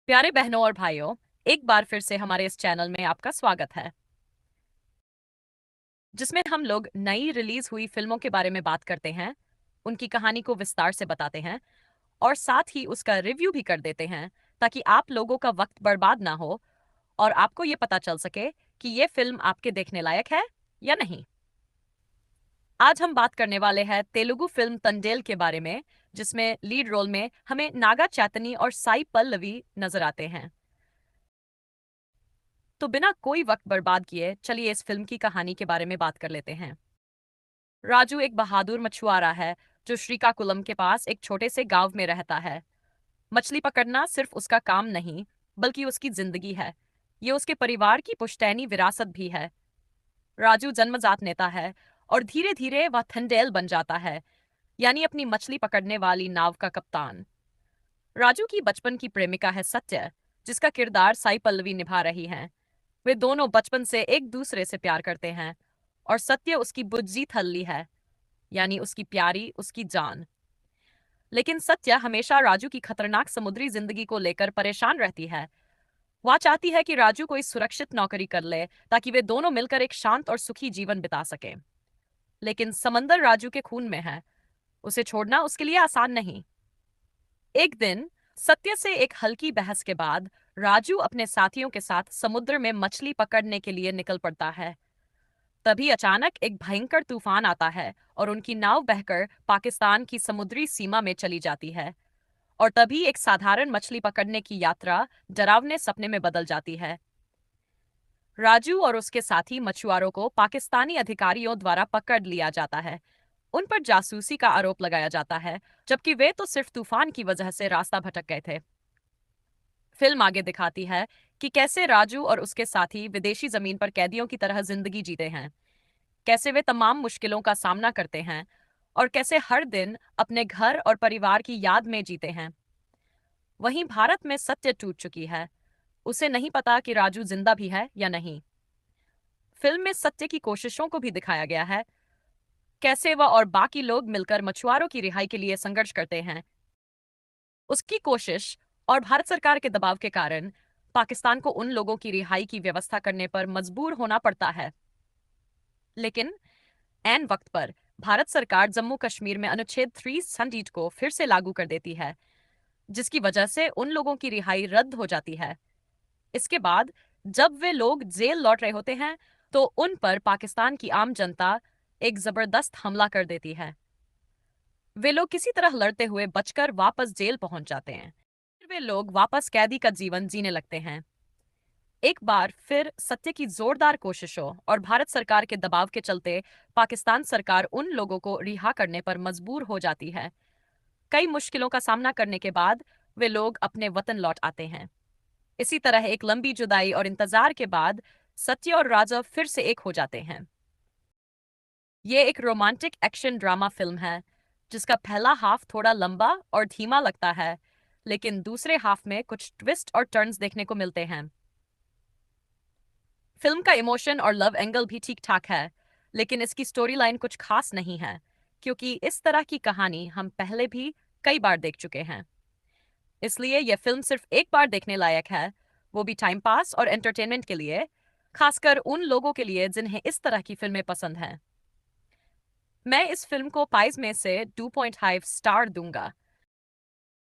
प्यारे बहनों और भाइयों, एक बार फिर से हमारे इस चैनल में आपका स्वागत है, जिसमें हम लोग नई रिलीज हुई फिल्मों के बारे में बात करते हैं, उनकी कहानी को विस्तार से बताते हैं और साथ ही उसका रिव्यू भी कर देते हैं, ताकि आप लोगों का वक्त बर्बाद ना हो और आपको ये पता चल सके कि ये फिल्म आपके देखने लायक है या नहीं। आज हम बात करने वाले हैं तेलुगु फिल्म तंडेल के बारे में, जिसमें लीड रोल में हमें नागा चैतन्य और साई पल्लवी नजर आते हैं। तो बिना कोई वक्त बर्बाद किए चलिए इस फिल्म की कहानी के बारे में बात कर लेते हैं। राजू एक बहादुर मछुआरा है जो श्रीकाकुलम के पास एक छोटे से गांव में रहता है। मछली पकड़ना सिर्फ उसका काम नहीं, बल्कि उसकी जिंदगी है। ये उसके परिवार की पुश्तैनी विरासत भी है। राजू जन्मजात नेता है और धीरे धीरे वह थंडेल बन जाता है, यानी अपनी मछली पकड़ने वाली नाव का कप्तान। राजू की बचपन की प्रेमिका है सत्य, जिसका किरदार साई पल्लवी निभा रही हैं। वे दोनों बचपन से एक दूसरे से प्यार करते हैं और सत्य उसकी बुज्जी थल्ली है, यानी उसकी प्यारी, उसकी जान। लेकिन सत्य हमेशा राजू की खतरनाक समुद्री जिंदगी को लेकर परेशान रहती है। वह चाहती है कि राजू कोई सुरक्षित नौकरी कर ले ताकि वे दोनों मिलकर एक शांत और सुखी जीवन बिता सकें। लेकिन समंदर राजू के खून में है, उसे छोड़ना उसके लिए आसान नहीं। एक दिन सत्य से एक हल्की बहस के बाद राजू अपने साथियों के साथ समुद्र में मछली पकड़ने के लिए निकल पड़ता है। तभी अचानक एक भयंकर तूफान आता है और उनकी नाव बहकर पाकिस्तान की समुद्री सीमा में चली जाती है। और तभी एक साधारण मछली पकड़ने की यात्रा डरावने सपने में बदल जाती है। राजू और उसके साथी मछुआरों को पाकिस्तानी अधिकारियों द्वारा पकड़ लिया जाता है। उन पर जासूसी का आरोप लगाया जाता है, जबकि वे तो सिर्फ तूफान की वजह से रास्ता भटक गए थे। फिल्म आगे दिखाती है कि कैसे राजू और उसके साथी विदेशी जमीन पर कैदियों की तरह जिंदगी जीते हैं, कैसे वे तमाम मुश्किलों का सामना करते हैं और कैसे हर दिन अपने घर और परिवार की याद में जीते हैं। वहीं भारत में सत्य टूट चुकी है, उसे नहीं पता कि राजू जिंदा भी है या नहीं। फिल्म में सत्य की कोशिशों को भी दिखाया गया है, कैसे वह और बाकी लोग मिलकर मछुआरों की रिहाई के लिए संघर्ष करते हैं। उसकी कोशिश और भारत सरकार के दबाव के कारण पाकिस्तान को उन लोगों की रिहाई की व्यवस्था करने पर मजबूर होना पड़ता है। लेकिन ऐन वक्त पर भारत सरकार जम्मू कश्मीर में अनुच्छेद 370 को फिर से लागू कर देती है, जिसकी वजह से उन लोगों की रिहाई रद्द हो जाती है। इसके बाद जब वे लोग जेल लौट रहे होते हैं, तो उन पर पाकिस्तान की आम जनता एक जबरदस्त हमला कर देती है। वे लोग किसी तरह लड़ते हुए बचकर वापस जेल पहुंच जाते हैं। फिर वे लोग वापस कैदी का जीवन जीने लगते हैं। एक बार फिर सत्य की जोरदार कोशिशों और भारत सरकार के दबाव के चलते पाकिस्तान सरकार उन लोगों को रिहा करने पर मजबूर हो जाती है। कई मुश्किलों का सामना करने के बाद वे लोग अपने वतन लौट आते हैं। इसी तरह एक लंबी जुदाई और इंतजार के बाद सत्य और राजा फिर से एक हो जाते हैं। ये एक रोमांटिक एक्शन ड्रामा फिल्म है, जिसका पहला हाफ थोड़ा लंबा और धीमा लगता है, लेकिन दूसरे हाफ में कुछ ट्विस्ट और टर्न्स देखने को मिलते हैं। फिल्म का इमोशन और लव एंगल भी ठीक ठाक है, लेकिन इसकी स्टोरी लाइन कुछ खास नहीं है, क्योंकि इस तरह की कहानी हम पहले भी कई बार देख चुके हैं। इसलिए यह फिल्म सिर्फ एक बार देखने लायक है, वो भी टाइम पास और एंटरटेनमेंट के लिए, खासकर उन लोगों के लिए जिन्हें इस तरह की फिल्में पसंद हैं। मैं इस फिल्म को 5 में से 2.5 स्टार दूंगा।